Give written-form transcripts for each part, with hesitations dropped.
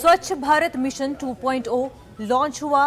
स्वच्छ Bharat mission 2.0 launch हुआ।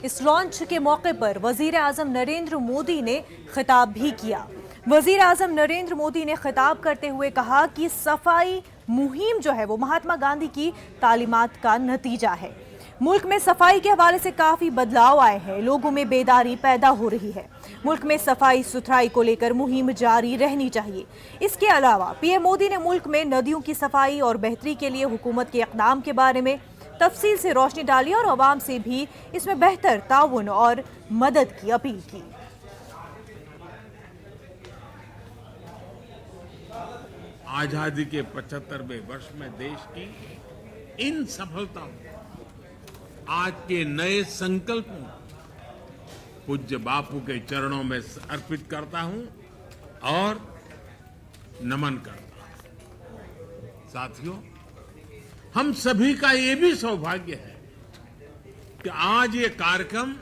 इस लॉन्च के मौके पर वजीर आजम नरेंद्र मोदी ने खिताब भी किया। वजीर आजम नरेंद्र मोदी ने खिताब करते हुए कहा कि सफाई मुहिम जो है वो महात्मा गांधी की तालीमात का नतीजा है। मुल्क में सफाई के हवाले से काफी बदलाव आए हैं, लोगों में बेदारी पैदा हो रही है। मुल्क में सफाई सुथराई को लेकर मुहिम जारी रहनी चाहिए। इसके अलावा पीएम मोदी ने मुल्क में नदियों की सफाई और बेहतरी के लिए हुकूमत के इक़दाम के बारे में तफसील से रोशनी डाली और अवाम से भी इसमें बेहतर ताउन और मदद की अपील की। आजादी के 75वें वर्ष में देश की इन सफलताओं, आज के नए संकल्पों पूज्य बापू के चरणों में अर्पित करता हूं और नमन करता हूं। साथियों, हम सभी का ये भी सौभाग्य है कि आज ये कार्यक्रम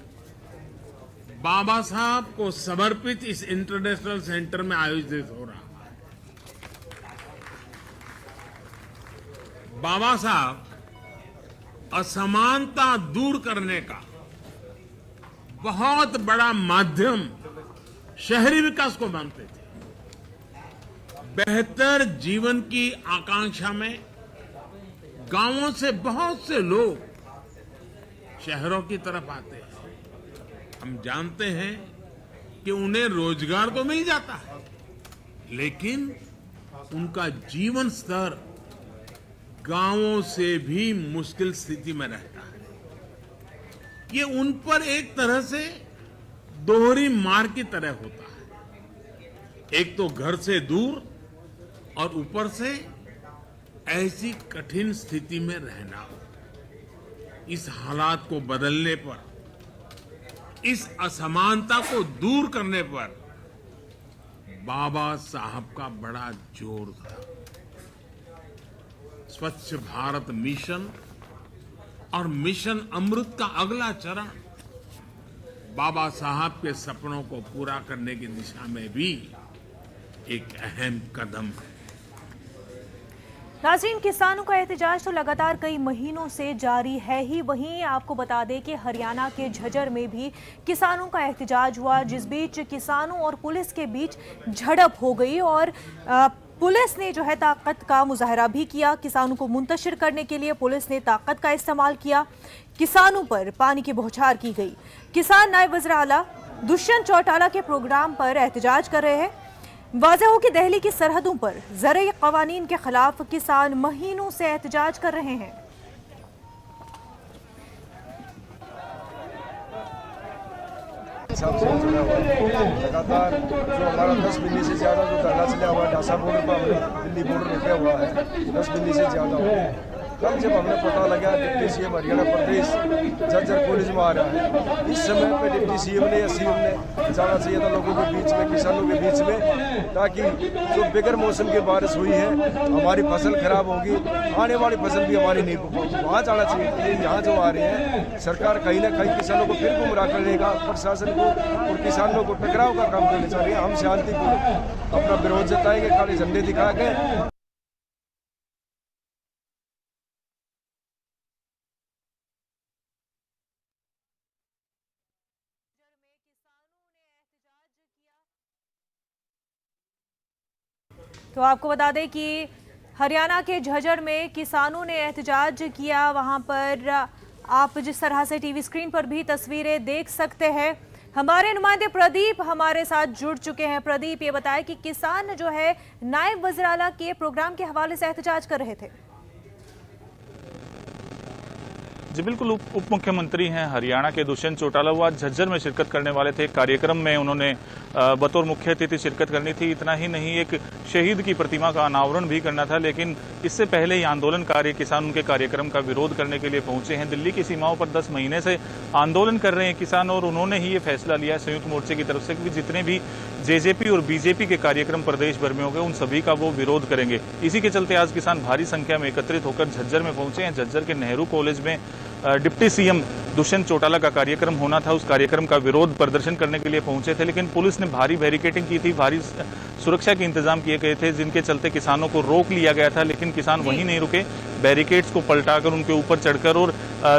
बाबा साहब को समर्पित इस इंटरनेशनल सेंटर में आयोजित हो रहा है। बाबा साहब असमानता दूर करने का बहुत बड़ा माध्यम शहरी विकास को मानते थे। बेहतर जीवन की आकांक्षा में गांवों से बहुत से लोग शहरों की तरफ आते हैं। हम जानते हैं कि उन्हें रोजगार तो मिल जाता है, लेकिन उनका जीवन स्तर गांवों से भी मुश्किल स्थिति में रहता है। ये उन पर एक तरह से दोहरी मार की तरह होता है। एक तो घर से दूर और ऊपर से ऐसी कठिन स्थिति में रहना। इस हालात को बदलने पर, इस असमानता को दूर करने पर बाबा साहब का बड़ा जोर था। स्वच्छ भारत मिशन और मिशन अमृत का अगला चरण बाबा साहब के सपनों को पूरा करने की दिशा में भी एक अहम कदम है। नाज़रीन, किसानों का एहतजाज तो लगातार कई महीनों से जारी है ही। वहीं आपको बता दें कि हरियाणा के झज्जर में भी किसानों का एहतजाज हुआ, जिस बीच किसानों और पुलिस के बीच झड़प हो गई और पुलिस ने जो है ताकत का मुजाहरा भी किया। किसानों को मुंतशिर करने के लिए पुलिस ने ताकत का इस्तेमाल किया। किसानों पर पानी की बौछार की गई। किसान नायब वज़ीर आला दुष्यंत चौटाला के प्रोग्राम पर एहतजाज कर रहे हैं। वाज़ेह हो कि दिल्ली की सरहदों पर ज़रई क़वानीन के खिलाफ किसान महीनों से एहतजाज कर रहे हैं। लगातार जो हमारा 10 मिली से ज़्यादा जो धरना चला हुआ है, ढासा बॉर्डर पर हमने दिल्ली बॉर्डर रोका हुआ है, 10 मिली से ज़्यादा। कल जब हमें पता लगा डिप्टी सीएम हरियाणा प्रदेश झज्जर पुलिस में आ रहा है, इस समय पे डिप्टी सीएम ने या सीएम ने जाना चाहिए था लोगों के बीच में, किसानों के बीच में, ताकि जो बगैर मौसम की बारिश हुई है, हमारी फसल खराब होगी, आने वाली फसल भी हमारी नहीं होगी, वहाँ जाना चाहिए था। यहाँ जो आ रहे हैं, सरकार कहीं ना कहीं किसानों को फिर गुमराह करने का, प्रशासन को और किसानों को टकराव का काम करना चाहिए। हम शांतिपूर्ण अपना विरोध जताएंगे, काले झंडे दिखा के। तो आपको बता दें कि हरियाणा के झज्जर में किसानों ने एहतजाज किया। वहां पर आप जिस तरह से टीवी स्क्रीन पर भी तस्वीरें देख सकते हैं, हमारे नुमाइंदे प्रदीप हमारे साथ जुड़ चुके हैं। प्रदीप, ये बताया कि किसान जो है नायब वज़ीर आला के प्रोग्राम के हवाले से एहतजाज कर रहे थे। जी बिल्कुल, उप मुख्यमंत्री हैं हरियाणा के दुष्यंत चौटाला, वो आज झज्जर में शिरकत करने वाले थे। कार्यक्रम में उन्होंने बतौर मुख्य अतिथि शिरकत करनी थी। इतना ही नहीं, एक शहीद की प्रतिमा का अनावरण भी करना था, लेकिन इससे पहले ही आंदोलनकारी किसान उनके कार्यक्रम का विरोध करने के लिए पहुंचे हैं। दिल्ली की सीमाओं पर 10 महीने से आंदोलन कर रहे हैं किसान और उन्होंने ही ये फैसला लिया संयुक्त मोर्चे की तरफ से कि जितने भी जेजेपी और बीजेपी के कार्यक्रम प्रदेश भर में हो गए, उन सभी का वो विरोध करेंगे। इसी के चलते आज किसान भारी संख्या में एकत्रित होकर झज्जर में पहुंचे हैं। झज्जर के नेहरू कॉलेज में डिप्टी सीएम दुष्यंत चौटाला का कार्यक्रम होना था, उस कार्यक्रम का विरोध प्रदर्शन करने के लिए पहुंचे थे, लेकिन पुलिस ने भारी बैरिकेडिंग की थी, भारी सुरक्षा के इंतजाम किए गए थे, जिनके चलते किसानों को रोक लिया गया था, लेकिन किसान वहीं नहीं रुके। बैरिकेड्स को पलटाकर, उनके ऊपर चढ़कर और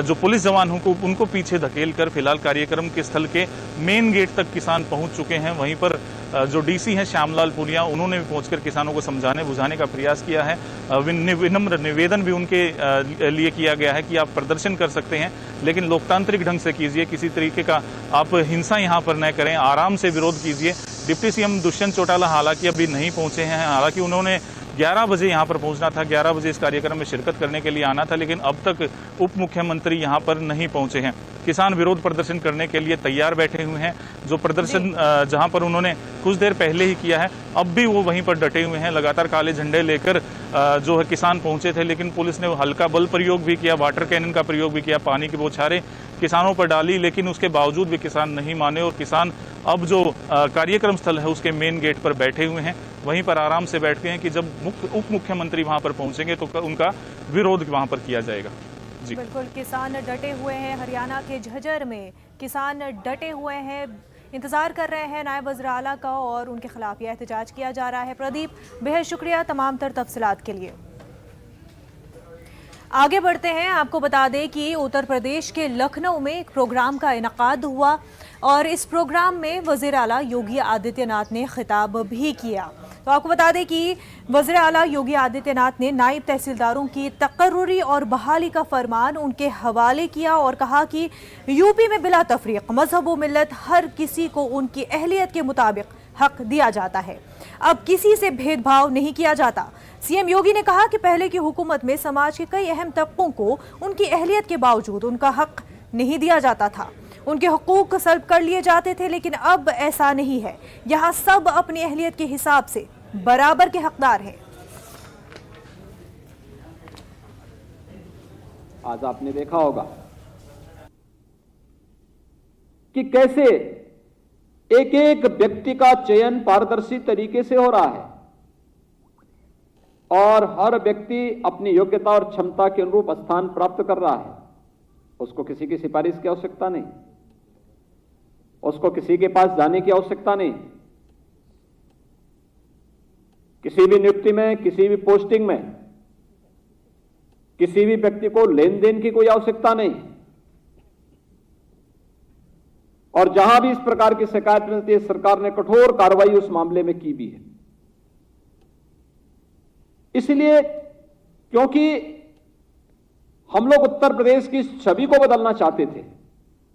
जो पुलिस जवान उनको पीछे धकेल कर फिलहाल कार्यक्रम के स्थल के मेन गेट तक किसान पहुंच चुके हैं। वहीं पर जो डीसी हैं श्यामलाल पुनिया, उन्होंने भी पहुंचकर किसानों को समझाने बुझाने का प्रयास किया है। विनम्र निवेदन भी उनके लिए किया गया है कि आप प्रदर्शन कर सकते हैं, लेकिन लोकतांत्रिक ढंग से कीजिए, किसी तरीके का आप हिंसा यहां पर न करें, आराम से विरोध कीजिए। डिप्टी सीएम दुष्यंत चौटाला हालांकि अभी नहीं पहुंचे हैं, हालांकि उन्होंने 11 बजे यहां पर पहुंचना था, 11 बजे इस कार्यक्रम में शिरकत करने के लिए आना था, लेकिन अब तक उप मुख्यमंत्री यहां पर नहीं पहुंचे हैं। किसान विरोध प्रदर्शन करने के लिए तैयार बैठे हुए हैं। जो प्रदर्शन जहां पर उन्होंने कुछ देर पहले ही किया है, अब भी वो वहीं पर डटे हुए हैं। लगातार काले झंडे लेकर जो है किसान पहुंचे थे, लेकिन पुलिस ने हल्का बल प्रयोग भी किया, वाटर कैनन का प्रयोग भी किया, पानी की बौछारें किसानों पर डाली, लेकिन उसके बावजूद भी किसान नहीं माने और किसान अब जो कार्यक्रम स्थल है उसके मेन गेट पर बैठे हुए हैं, वहीं पर आराम से बैठ गए हैं कि जब उप मुख्यमंत्री वहां पर पहुंचेंगे तो उनका विरोध वहां पर किया जाएगा। जी बिल्कुल, किसान डटे हुए हैं। हरियाणा के झज्जर में किसान डटे हुए हैं, इंतजार कर रहे हैं नायब वज़ीर आला का और उनके खिलाफ यह एहतजाज किया जा रहा है। प्रदीप, बेहद शुक्रिया तमाम तर तफसीलात के लिए। आगे बढ़ते हैं, आपको बता दें कि उत्तर प्रदेश के लखनऊ में एक प्रोग्राम का इनकाद हुआ और इस प्रोग्राम में वज़ीर आला योगी आदित्यनाथ ने खिताब भी किया। तो आपको बता दें कि वज़ीर आला योगी आदित्यनाथ ने नायब तहसीलदारों की तकर्रुरी और बहाली का फरमान उनके हवाले किया और कहा कि यूपी में बिला तफरीक मजहब व मिल्लत हर किसी को उनकी अहलियत के मुताबिक हक दिया जाता है, अब किसी से भेदभाव नहीं किया जाता। सीएम योगी ने कहा कि पहले की हुकूमत में समाज के कई अहम तबकों को उनकी अहलियत के बावजूद उनका हक नहीं दिया जाता था, उनके हुकूक सल्ब कर लिए जाते थे, लेकिन अब ऐसा नहीं है। यहाँ सब अपनी अहलियत के हिसाब से बराबर के हकदार हैं। आज आपने देखा होगा कि कैसे एक एक व्यक्ति का चयन पारदर्शी तरीके से हो रहा है और हर व्यक्ति अपनी योग्यता और क्षमता के अनुरूप स्थान प्राप्त कर रहा है। उसको किसी की सिफारिश की आवश्यकता नहीं, उसको किसी के पास जाने की आवश्यकता नहीं, किसी भी नियुक्ति में, किसी भी पोस्टिंग में किसी भी व्यक्ति को लेन देन की कोई आवश्यकता नहीं। और जहां भी इस प्रकार की शिकायत मिलती है, सरकार ने कठोर कार्रवाई उस मामले में की भी है। इसलिए क्योंकि हम लोग उत्तर प्रदेश की छवि को बदलना चाहते थे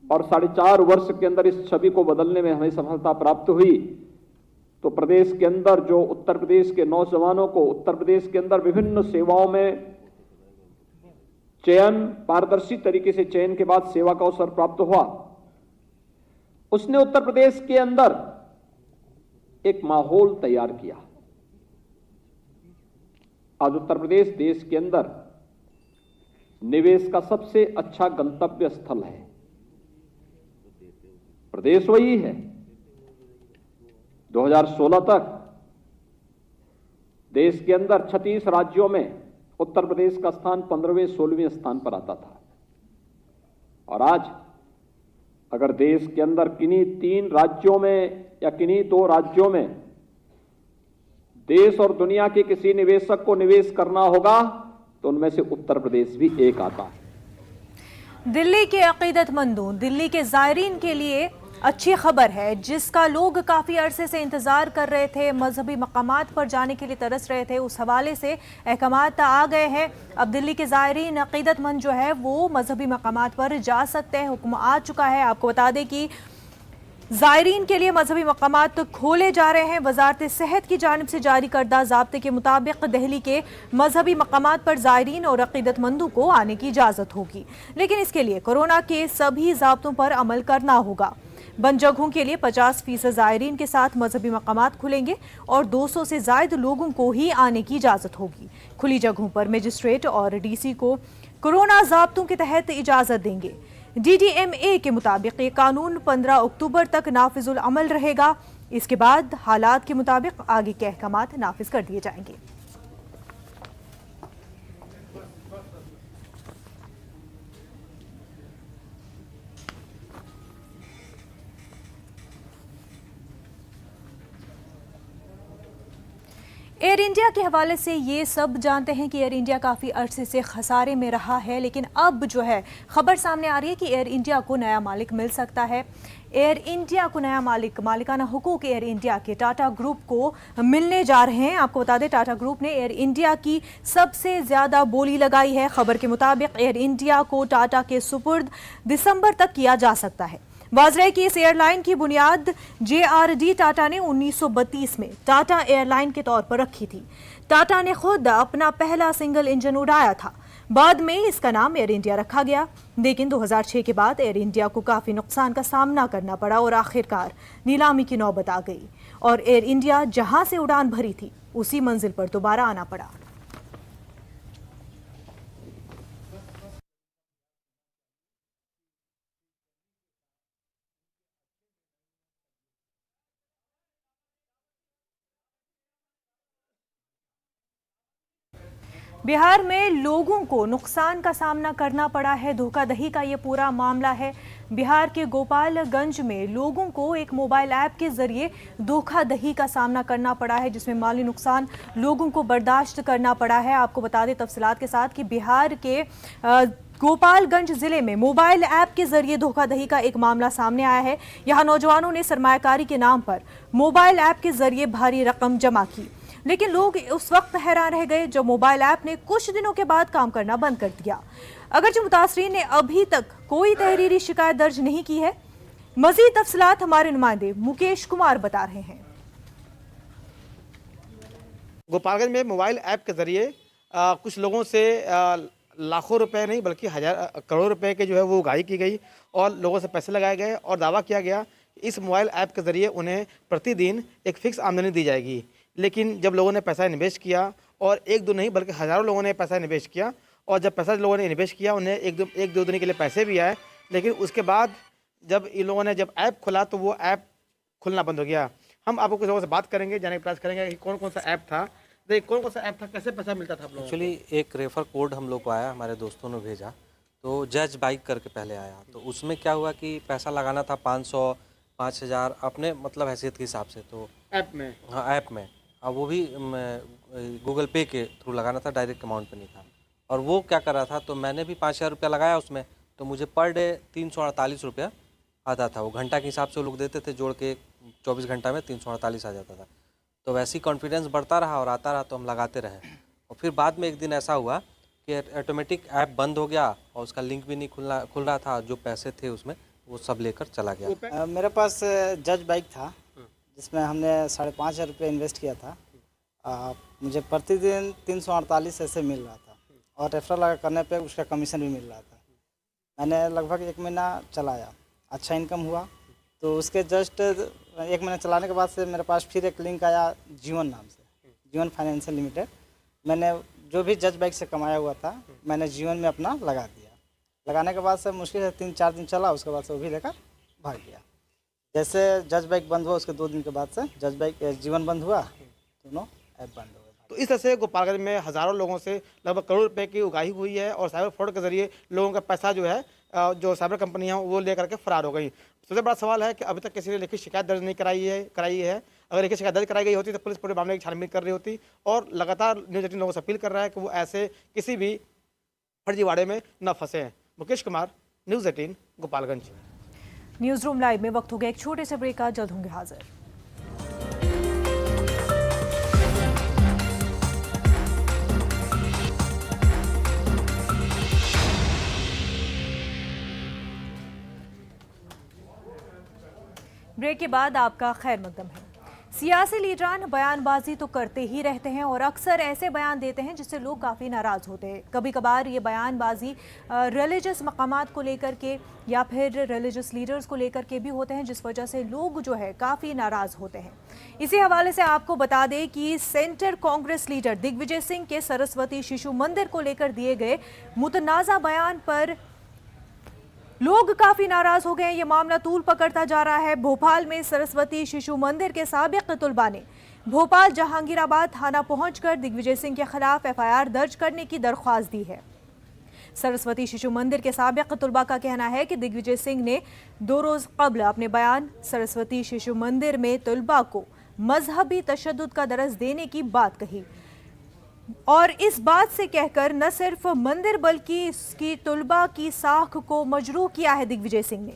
और 4.5 वर्ष के अंदर इस छवि को बदलने में हमें सफलता प्राप्त हुई, तो प्रदेश के अंदर जो उत्तर प्रदेश के नौजवानों को उत्तर प्रदेश के अंदर विभिन्न सेवाओं में चयन, पारदर्शी तरीके से चयन के बाद सेवा का अवसर प्राप्त हुआ, उसने उत्तर प्रदेश के अंदर एक माहौल तैयार किया। आज उत्तर प्रदेश देश के अंदर निवेश का सबसे अच्छा गंतव्य स्थल है। प्रदेश वही है। 2016 तक देश के अंदर 36 राज्यों में उत्तर प्रदेश का स्थान 15वें-16वें स्थान पर आता था और आज अगर देश के अंदर किन्हीं 3 राज्यों में या किन्हीं 2 राज्यों में देश और दुनिया के किसी निवेशक को निवेश करना होगा तो उनमें से उत्तर प्रदेश भी एक आता है। दिल्ली के अकीदतमंदों, दिल्ली के ज़ायरीन के लिए अच्छी खबर है, जिसका लोग काफ़ी अरसे से इंतज़ार कर रहे थे, मजहबी मकामात पर जाने के लिए तरस रहे थे। उस हवाले से अहकामात आ गए हैं। अब दिल्ली के ज़ायरीन अकीदतमंद जो है वो मजहबी मकामात पर जा सकते हैं। हुक्म आ चुका है। आपको बता दें कि ज़ायरीन के लिए मजहबी मकामात खोले जा रहे हैं। वजारत सेहत की जानिब से जारी करदा ज़ाब्ते के मुताबिक दिल्ली के मजहबी मकामात पर ज़ायरीन और अकीदतमंदों को आने की इजाज़त होगी, लेकिन इसके लिए कोरोना के सभी ज़ाब्तों पर अमल करना होगा। बंद जगहों के लिए 50% ज़ायरीन के साथ मजहबी मकामात खुलेंगे और 200 से ज़ायद लोगों को ही आने की इजाज़त होगी। खुली जगहों पर मजिस्ट्रेट और डीसी को कोरोना ज़ाब्तों के तहत इजाज़त देंगे। DDMA के मुताबिक ये कानून 15 अक्टूबर तक नाफिजुल अमल रहेगा। इसके बाद हालात के मुताबिक आगे के अहकामात नाफिज कर दिए जाएंगे। एयर इंडिया के हवाले से ये सब जानते हैं कि एयर इंडिया काफ़ी अरसे से खसारे में रहा है, लेकिन अब जो है खबर सामने आ रही है कि एयर इंडिया को नया मालिक मिल सकता है। एयर इंडिया को नया मालिकाना हुकूक एयर इंडिया के टाटा ग्रुप को मिलने जा रहे हैं। आपको बता दें, टाटा ग्रुप ने एयर इंडिया की सबसे ज़्यादा बोली लगाई है। खबर के मुताबिक एयर इंडिया को टाटा के सुपुर्द दिसंबर तक किया जा सकता है। वाज़ह है कि इस एयरलाइन की बुनियाद JRD टाटा ने 1932 में टाटा एयरलाइन के तौर पर रखी थी। टाटा ने खुद अपना पहला सिंगल इंजन उड़ाया था। बाद में इसका नाम एयर इंडिया रखा गया, लेकिन 2006 के बाद एयर इंडिया को काफ़ी नुकसान का सामना करना पड़ा और आखिरकार नीलामी की नौबत आ गई और एयर इंडिया जहां से उड़ान भरी थी उसी मंजिल पर दोबारा आना पड़ा। बिहार में लोगों को नुकसान का सामना करना पड़ा है। धोखाधड़ी का ये पूरा मामला है। बिहार के गोपालगंज में लोगों को एक मोबाइल ऐप के जरिए धोखाधड़ी का सामना करना पड़ा है, जिसमें माली नुकसान लोगों को बर्दाश्त करना पड़ा है। आपको बता दें तफसीलात के साथ कि बिहार के गोपालगंज जिले में मोबाइल ऐप के जरिए धोखाधड़ी का एक मामला सामने आया है। यहाँ नौजवानों ने सरमायाकारी के नाम पर मोबाइल ऐप के जरिए भारी रकम जमा की, लेकिन लोग उस वक्त हैरान रह गए जब मोबाइल ऐप ने कुछ दिनों के बाद काम करना बंद कर दिया। अगरचे मुतासरीन ने अभी तक कोई तहरीरी शिकायत दर्ज नहीं की है। मजीद तफसीलात हमारे नुमाइंदे मुकेश कुमार बता रहे हैं। गोपालगंज में मोबाइल ऐप के जरिए कुछ लोगों से लाखों रुपए नहीं बल्कि करोड़ों रुपए के जो है वो उगाही की गई और लोगों से पैसे लगाए गए और दावा किया गया इस मोबाइल ऐप के जरिए उन्हें प्रतिदिन एक फिक्स आमदनी दी जाएगी। लेकिन जब लोगों ने पैसा निवेश किया और एक दो नहीं बल्कि हज़ारों लोगों ने पैसा निवेश किया और जब पैसा लोगों ने निवेश किया उन्हें एक दो दिन के लिए पैसे भी आए, लेकिन उसके बाद जब इन लोगों ने जब ऐप खुला तो वो ऐप खुलना बंद हो गया। हम आपको कुछ लोगों से बात करेंगे, जानने का प्रयास करेंगे कि कौन कौन सा ऐप था, कौन कौन सा ऐप था, कैसे पैसा मिलता था आप लोगों को? एक्चुअली एक रेफर कोड हम लोग को आया, हमारे दोस्तों ने भेजा, तो जज बाइक करके पहले आया। तो उसमें क्या हुआ कि पैसा लगाना था 500 5000 अपने मतलब हैसियत के हिसाब से। तो ऐप में, हाँ ऐप में, अब वो भी गूगल पे के थ्रू लगाना था, डायरेक्ट अमाउंट पे नहीं था। और वो क्या कर रहा था, तो मैंने भी 5000 रुपया लगाया उसमें, तो मुझे पर डे 348 रुपया आता था। वो घंटा के हिसाब से वो लोग देते थे, जोड़ के 24 घंटा में 348 आ जाता था। तो वैसे ही कॉन्फिडेंस बढ़ता रहा और आता रहा, तो हम लगाते रहे। और फिर बाद में एक दिन ऐसा हुआ कि ऑटोमेटिक ऐप बंद हो गया और उसका लिंक भी नहीं खुल रहा था। जो पैसे थे उसमें वो सब लेकर चला गया। मेरे पास जज बाइक था जिसमें हमने 5,500 रुपये इन्वेस्ट किया था। मुझे प्रतिदिन 348 ऐसे मिल रहा था और रेफरल करने पे उसका कमीशन भी मिल रहा था। मैंने लगभग 1 महीना चलाया, अच्छा इनकम हुआ। तो उसके जस्ट 1 महीना चलाने के बाद से मेरे पास फिर एक लिंक आया जीवन नाम से, जीवन फाइनेंशियल लिमिटेड। मैंने जो भी जज बाइक से कमाया हुआ था मैंने जीवन में अपना लगा दिया। लगाने के बाद से मुश्किल से 3-4 दिन चला, उसके बाद से वो भी लेकर भाग गया। जैसे जज बाइक बंद हुआ उसके 2 दिन के बाद से जज बाइक जीवन बंद हुआ, दोनों ऐप बंद हो गए। तो इस तरह से गोपालगंज में हज़ारों लोगों से लगभग करोड़ रुपए की उगाही हुई है और साइबर फ्रॉड के जरिए लोगों का पैसा जो है जो साइबर कंपनियां वो लेकर के फरार हो गई। सबसे बड़ा सवाल है कि अभी तक किसी ने लिखित शिकायत दर्ज नहीं कराई है। अगर लिखित शिकायत दर्ज कराई गई होती तो पुलिस पूरे मामले की छानबीन कर रही होती और लगातार न्यूज़ 18 लोगों से अपील कर रहा है कि वो ऐसे किसी भी फर्जीवाड़े में न फंसे। Mukesh Kumar, news 18 Gopalganj. News room live में वक्त हो गया एक छोटे से ब्रेक का, जल्द होंगे हाजिर। ब्रेक के बाद आपका खैर मकदम है। सियासी लीडरान बयानबाजी तो करते ही रहते हैं और अक्सर ऐसे बयान देते हैं जिससे लोग काफ़ी नाराज़ होते हैं। कभी कभार ये बयानबाजी रिलीजियस मकामात को लेकर के या फिर रिलीजियस लीडर्स को लेकर के भी होते हैं, जिस वजह से लोग जो है काफ़ी नाराज़ होते हैं। इसी हवाले से आपको बता दें कि सेंटर कांग्रेस लीडर दिग्विजय सिंह के सरस्वती शिशु मंदिर को लेकर दिए गए मुतनाज़ा बयान पर लोग काफी नाराज हो गए हैं। ये मामला तूल पकड़ता जा रहा है। भोपाल में सरस्वती शिशु मंदिर के साबिक तुलबा ने भोपाल जहांगीराबाद थाना पहुंचकर दिग्विजय सिंह के खिलाफ FIR दर्ज करने की दरख्वास्त दी है। सरस्वती शिशु मंदिर के साबिक तुलबा का कहना है कि दिग्विजय सिंह ने 2 रोज कबल अपने बयान सरस्वती शिशु मंदिर में तुलबा को मजहबी तशद्दुद का दरस देने की बात कही और इस बात से कहकर न सिर्फ मंदिर बल्कि इसकी तुलबा की साख को मजरूह किया है दिग्विजय सिंह ने।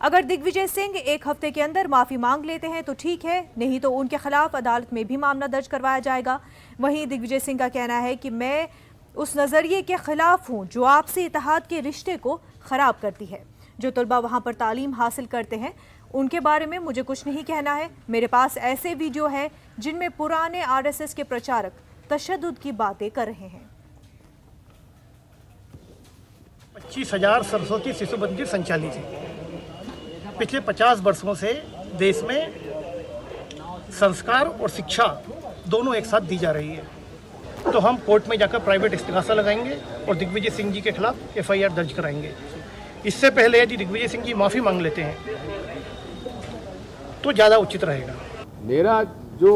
अगर दिग्विजय सिंह एक हफ्ते के अंदर माफी मांग लेते हैं तो ठीक है, नहीं तो उनके खिलाफ अदालत में भी मामला दर्ज करवाया जाएगा। वहीं दिग्विजय सिंह का कहना है कि मैं उस नजरिए के खिलाफ हूं जो आपसी इत्तेहाद के रिश्ते को खराब करती है। जो तलबा वहां पर तालीम हासिल करते हैं उनके बारे में मुझे कुछ नहीं कहना है। मेरे पास ऐसे वीडियो है जिनमें पुराने आरएसएस के प्रचारक तशद्दुद की बातें कर रहे हैं। 25,000 सरस्वती शिशु मंदिर संचालित है। पिछले 50 वर्षों से देश में संस्कार और शिक्षा दोनों एक साथ दी जा रही है। तो हम कोर्ट में जाकर प्राइवेट इस्तिगासा लगाएंगे और दिग्विजय सिंह जी के खिलाफ एफआईआर दर्ज कराएंगे। इससे पहले यदि दिग्विजय सिंह जी माफ़ी मांग लेते हैं तो ज़्यादा उचित रहेगा। मेरा जो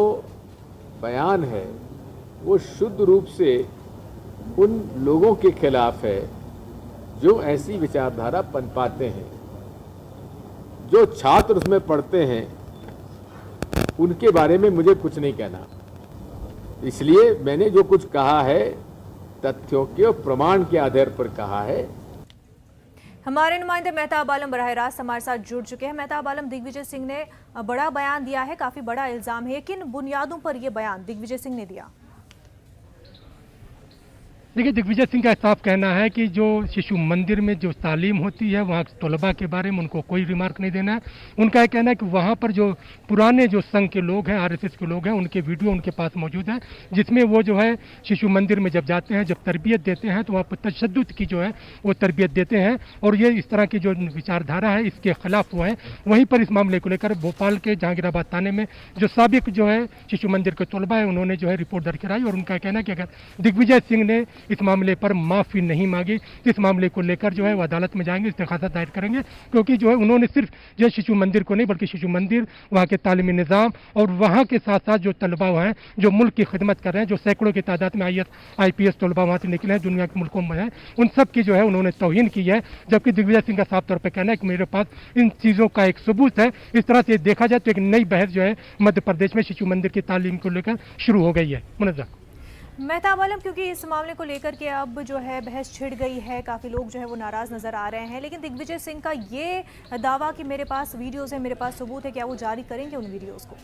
बयान है वो शुद्ध रूप से उन लोगों के खिलाफ है जो ऐसी विचारधारा पनपाते हैं। जो छात्र उसमें पढ़ते हैं उनके बारे में मुझे कुछ नहीं कहना, इसलिए मैंने जो कुछ कहा है तथ्यों के और प्रमाण के आधार पर कहा है। हमारे नुमाइंदे मेहताब आलम बराह रास्त हमारे साथ जुड़ चुके हैं। मेहताब आलम, दिग्विजय सिंह ने बड़ा बयान दिया है, काफी बड़ा इल्जाम है, किन बुनियादों पर यह बयान दिग्विजय सिंह ने दिया? देखिए, दिग्विजय सिंह का साफ कहना है कि जो शिशु मंदिर में जो तालीम होती है वहाँ तलबा के बारे में उनको कोई रिमार्क नहीं देना है। उनका यह कहना है कि वहाँ पर जो पुराने जो संघ के लोग हैं, आरएसएस के लोग हैं, उनके वीडियो उनके पास मौजूद है जिसमें वो जो है शिशु मंदिर में जब जाते हैं, जब तरबियत देते हैं तो वहाँ पर तशद्दुद की जो है वो तरबियत देते हैं और ये इस तरह की जो विचारधारा है इसके खिलाफ हुआ है। वहीं पर इस मामले को लेकर भोपाल के जहांगीराबाद थाने में जो साबिक जो है शिशु मंदिर के तलबा है उन्होंने जो है रिपोर्ट दर्ज कराई और उनका कहना है कि अगर दिग्विजय सिंह ने इस मामले पर माफी नहीं मांगी, इस मामले को लेकर जो है वो अदालत में जाएंगे, इस्तेगासा दायर करेंगे, क्योंकि जो है उन्होंने सिर्फ जो शिशु मंदिर को नहीं बल्कि शिशु मंदिर, वहाँ के तालीमी निज़ाम और वहाँ के साथ साथ जो तलबा हैं जो मुल्क की खिदमत कर रहे हैं, जो सैकड़ों की तादाद में IPS तलबा वहाँ से निकले हैं दुनिया के मुल्कों में है, उन सब की जो है उन्होंने तौहीन की है। जबकि दिग्विजय सिंह का साफ तौर पर कहना है कि मेरे पास इन चीज़ों का एक सबूत है। इस तरह से देखा जाए तो एक नई बहस जो है मध्य प्रदेश में शिशु मंदिर की तालीम को लेकर शुरू हो गई है। मुनज़्ज़ा मेहताब आलम, क्योंकि इस मामले को लेकर के अब जो है बहस छिड़ गई है, काफ़ी लोग जो है वो नाराज़ नज़र आ रहे हैं, लेकिन दिग्विजय सिंह का ये दावा कि मेरे पास वीडियोज़ है, मेरे पास सबूत है, क्या वो जारी करेंगे उन वीडियोज़ को?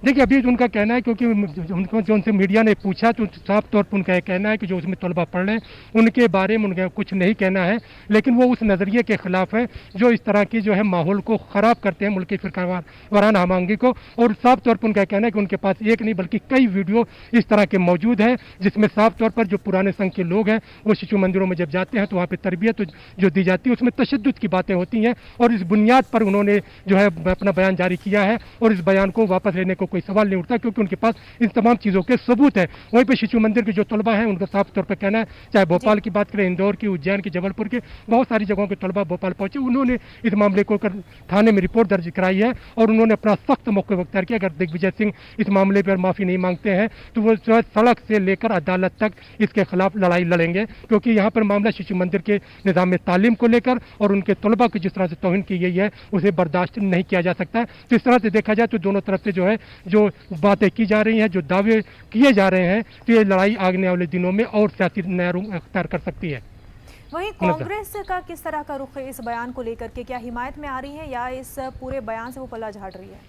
देखिए, अभी उनका कहना है क्योंकि उनको जो उनसे मीडिया ने पूछा तो साफ तौर पर उनका कहना है कि जो उसमें तलबा पढ़ रहे हैं उनके बारे में उनका कुछ नहीं कहना है, लेकिन वो उस नज़रिए के खिलाफ है जो इस तरह की जो है माहौल को ख़राब करते हैं, मुल्क की फिरकावाराना हमआहंगी को। और साफ तौर पर उनका कहना है कि उनके पास एक नहीं बल्कि कई वीडियो इस तरह के मौजूद हैं जिसमें साफ तौर पर जो पुराने संघ के लोग हैं वो शिशु मंदिरों में जब जाते हैं तो वहाँ पर तरबियत जो दी जाती है उसमें तशद्दुद की बातें होती हैं और इस बुनियाद पर उन्होंने जो है अपना बयान जारी किया है और इस बयान को वापस लेने को कोई सवाल नहीं उठता क्योंकि उनके पास इन तमाम चीज़ों के सबूत है। वहीं पे शिशु मंदिर के जो तलबा हैं उनका साफ तौर पर कहना है, चाहे भोपाल की बात करें, इंदौर की, उज्जैन की, जबलपुर के, बहुत सारी जगहों के तलबा भोपाल पहुंचे, उन्होंने इस मामले को थाने में रिपोर्ट दर्ज कराई है और उन्होंने अपना सख्त मौक़िफ़ अख्तियार किया। अगर दिग्विजय सिंह इस मामले पर माफ़ी नहीं मांगते हैं तो वो जो है सड़क से लेकर अदालत तक इसके खिलाफ लड़ाई लड़ेंगे, क्योंकि यहाँ पर मामला शिशु मंदिर के निज़ाम में तालीम को लेकर और उनके तलबा की जिस तरह से तौहीन की गई है उसे बर्दाश्त नहीं किया जा सकता। तो इस तरह से देखा जाए तो दोनों तरफ से जो है जो बातें की जा रही हैं, जो दावे किए जा रहे हैं, तो ये लड़ाई आने वाले दिनों में और सियासी नया रूप अख्तियार कर सकती है। वहीं कांग्रेस का किस तरह का रुख है इस बयान को लेकर के? क्या हिमायत में आ रही है या इस पूरे बयान से वो पल्ला झाड़ रही है?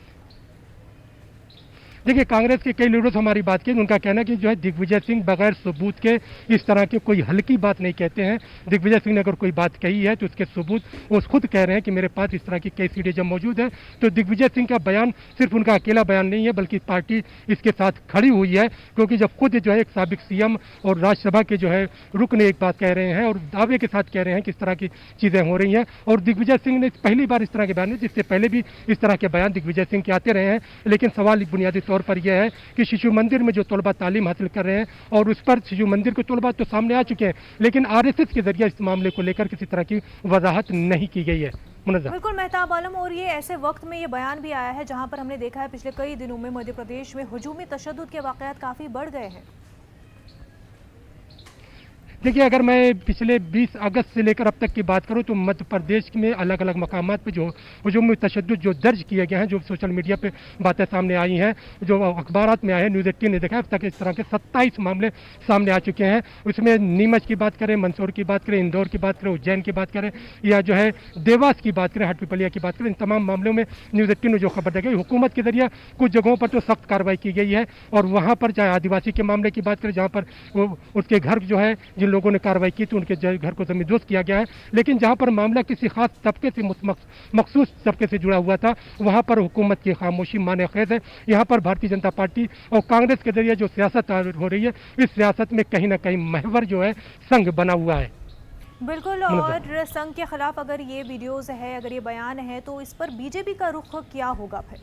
देखिए, कांग्रेस के कई लीडर्स हमारी बात की, उनका कहना है कि जो है दिग्विजय सिंह बगैर सबूत के इस तरह के कोई हल्की बात नहीं कहते हैं। दिग्विजय सिंह ने अगर कोई बात कही है तो उसके सबूत वो खुद कह रहे हैं कि मेरे पास इस तरह की कई सीढ़ी जब मौजूद है। तो दिग्विजय सिंह का बयान सिर्फ उनका अकेला बयान नहीं है बल्कि पार्टी इसके साथ खड़ी हुई है, क्योंकि जब खुद जो है एक साबिक CM और राज्यसभा के जो है रुकन एक बात कह रहे हैं और दावे के साथ कह रहे हैं कि इस तरह की चीज़ें हो रही हैं। और दिग्विजय सिंह ने पहली बार इस तरह के बयान है, जिससे पहले भी इस तरह के बयान दिग्विजय सिंह के आते रहे हैं, लेकिन सवाल बुनियादी तौर पर यह है कि शिशु मंदिर में जो तलबा तालीम हासिल कर रहे हैं और उस पर शिशु मंदिर के तलबा तो सामने आ चुके हैं, लेकिन RSS के जरिए इस मामले को लेकर किसी तरह की वजाहत नहीं की गई है। बिल्कुल मेहताब आलम, और ये ऐसे वक्त में ये बयान भी आया है जहां पर हमने देखा है पिछले कई दिनों में मध्य प्रदेश में हुजूमी तशद्दुद के वाकयात काफ़ी बढ़ गए हैं। देखिए, अगर मैं पिछले 20 अगस्त से लेकर अब तक की बात करूं तो मध्य प्रदेश में अलग अलग मकामात पे जो हुजूम तशद्दुद जो दर्ज किए गए हैं, जो सोशल मीडिया पे बातें सामने आई हैं, जो अखबारात में आए हैं, न्यूज़ 18 ने देखा है, अब तक इस तरह के 27 मामले सामने आ चुके हैं। उसमें नीमच की बात करें, मंदसौर की बात करें, इंदौर की बात करें, उज्जैन की बात करें, या जो है देवास की बात करें, हाटपिपलिया की बात करें, इन तमाम मामलों में न्यूज़ 18 ने जो खबर दी गई, हुकूमत के जरिए कुछ जगहों पर तो सख्त कार्रवाई की गई है, और वहाँ पर चाहे आदिवासी के मामले की बात करें, जहाँ पर उसके घर जो है जिन लोगों ने कार्रवाई की तो उनके घर को जमींदोज किया गया है, लेकिन जहां पर मामला किसी खास तबके से मखसूस तबके से जुड़ा हुआ था, वहां पर हुकूमत की खामोशी माने खेज है। यहां पर भारतीय जनता पार्टी और कांग्रेस के जरिए जो सियासत हो रही है, इस सियासत में कहीं ना कहीं महवर जो है संघ बना हुआ है। बिल्कुल, और संघ के खिलाफ अगर ये वीडियोस है, अगर ये बयान है, तो इस पर बीजेपी का रुख क्या होगा फिर?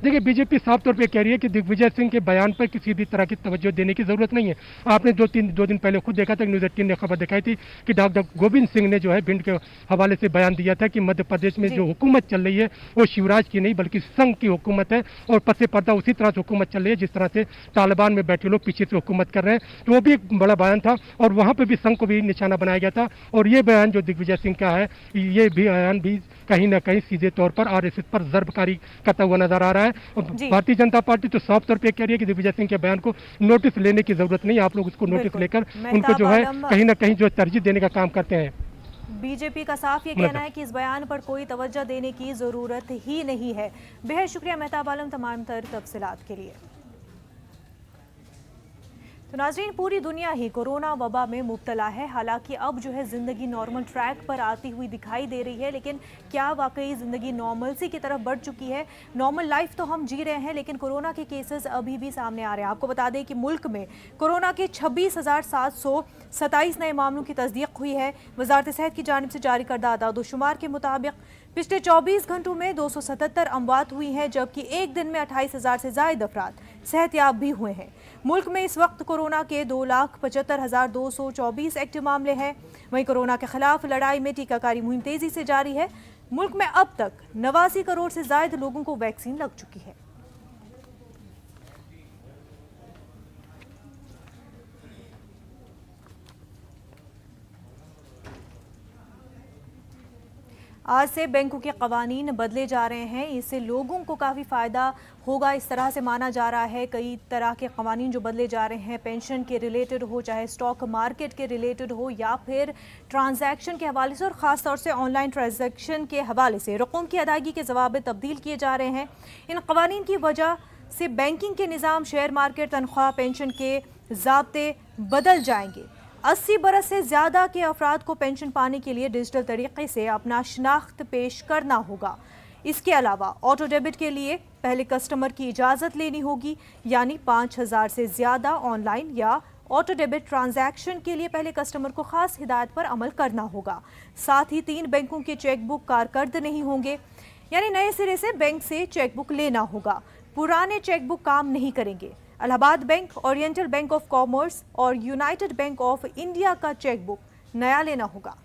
देखिए, बीजेपी साफ तौर पे कह रही है कि दिग्विजय सिंह के बयान पर किसी भी तरह की तवज्जो देने की जरूरत नहीं है। आपने दो दिन पहले खुद देखा था, न्यूज़ 18 ने खबर दिखाई थी कि डॉक्टर गोविंद सिंह ने जो है भिंड के हवाले से बयान दिया था कि मध्य प्रदेश में जो हुकूमत चल रही है वो शिवराज की नहीं बल्कि संघ की हुकूमत है, और पसे पर्दा उसी तरह से हुकूमत चल रही है जिस तरह से तालिबान में बैठे लोग पीछे से हुकूमत कर रहे हैं। तो वो भी एक बड़ा बयान था, और वहाँ पर भी संघ को भी निशाना बनाया गया था। और ये बयान जो दिग्विजय सिंह का है, ये भी बयान भी कहीं ना कहीं सीधे तौर पर आरएसएस पर ज़रबकारी करता हुआ नजर आ रहा है। और भारतीय जनता पार्टी तो साफ तौर पे कह रही है कि दिग्विजय सिंह के बयान को नोटिस लेने की जरूरत नहीं, आप लोग उसको नोटिस लेकर उनको जो है कहीं ना कहीं जो तरजीह देने का काम करते हैं। बीजेपी का साफ ये कहना है कि इस बयान पर कोई तवज्जो देने की जरूरत ही नहीं है। बेहद शुक्रिया मेहताब आलम तमाम तफसीलात के लिए। तो नाज़रीन, पूरी दुनिया ही कोरोना वबा में मुब्तला है। हालांकि अब जो है ज़िंदगी नॉर्मल ट्रैक पर आती हुई दिखाई दे रही है, लेकिन क्या वाकई ज़िंदगी नॉर्मलसी की तरफ बढ़ चुकी है? नॉर्मल लाइफ तो हम जी रहे हैं, लेकिन कोरोना के केसेस अभी भी सामने आ रहे हैं। आपको बता दें कि मुल्क में कोरोना के 26,727 नए मामलों की तस्दीक हुई है। वजारत सेहत की जानिब से जारी करदा आदाद-ओ-शुमार के मुताबिक पिछले 24 घंटों में 277 अमवात हुई हैं, जबकि एक दिन में 28,000 से ज़ायद अफराद सेहतयाब भी हुए हैं। मुल्क में इस वक्त कोरोना के 2,75,224 एक्टिव मामले हैं। वहीं कोरोना के खिलाफ लड़ाई में टीकाकारी मुहिम तेजी से जारी है। मुल्क में अब तक 89 करोड़ से ज़ायद लोगों को वैक्सीन लग चुकी है। आज से बैंकों के कवानीन बदले जा रहे हैं, इससे लोगों को काफ़ी फ़ायदा होगा, इस तरह से माना जा रहा है। कई तरह के कवानीन जो बदले जा रहे हैं, पेंशन के रिलेटेड हो, चाहे स्टॉक मार्केट के रिलेटेड हो, या फिर ट्रांजैक्शन के हवाले से, और ख़ास तौर से ऑनलाइन ट्रांजैक्शन के हवाले से रकूम की अदायगी के जवाब तब्दील किए जा रहे हैं। इन कवानीन की वजह से बैंकिंग के निज़ाम, शेयर मार्केट, तनख्वाह, पेंशन के ज़ाब्ते बदल जाएंगे। 80 बरस से ज़्यादा के अफराद को पेंशन पाने के लिए डिजिटल तरीके से अपना शनाख्त पेश करना होगा। इसके अलावा ऑटो डेबिट के लिए पहले कस्टमर की इजाज़त लेनी होगी, यानी 5,000 से ज़्यादा ऑनलाइन या ऑटो डेबिट ट्रांजैक्शन के लिए पहले कस्टमर को खास हिदायत पर अमल करना होगा। साथ ही 3 बैंकों के चेकबुक कारकर्द नहीं होंगे, यानी नए सिरे से बैंक से चेकबुक लेना होगा। पुराने चेकबुक काम नहीं करेंगे। Allahabad bank, oriental bank of commerce और यूनाइटेड बैंक ऑफ इंडिया का चेकबुक नया लेना होगा।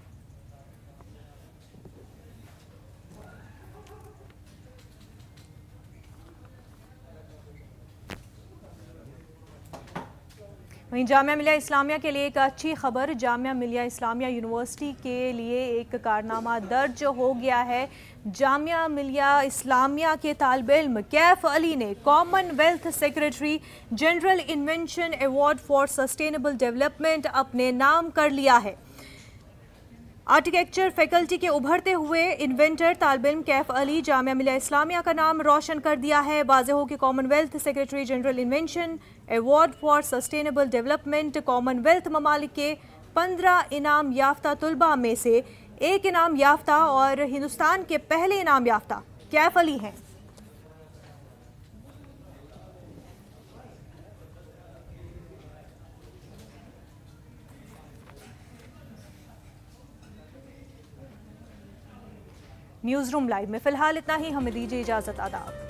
वहीं जामिया मिलिया इस्लामिया के लिए एक अच्छी खबर। जामिया मिलिया इस्लामिया यूनिवर्सिटी के लिए एक कारनामा दर्ज हो गया है। जामिया मिलिया इस्लामिया के तालिबे इल्म कैफ अली ने Commonwealth secretary general invention award for sustainable development अपने नाम कर लिया है। आर्किटेक्चर फैकल्टी के उभरते हुए इन्वेंटर तालिबे इल्म कैफ अली जामिया मिलिया इस्लामिया का नाम रोशन कर दिया है। वाज़ेह हो कि Commonwealth secretary general invention award for sustainable development Commonwealth ममालिक के 15 इनाम याफ्ता तुलबा में से एक इनाम याफ्ता और हिंदुस्तान के पहले इनाम याफ्ता कैफ अली हैं। न्यूज़ रूम लाइव में फिलहाल इतना ही, हमें दीजिए इजाज़त। आदाब।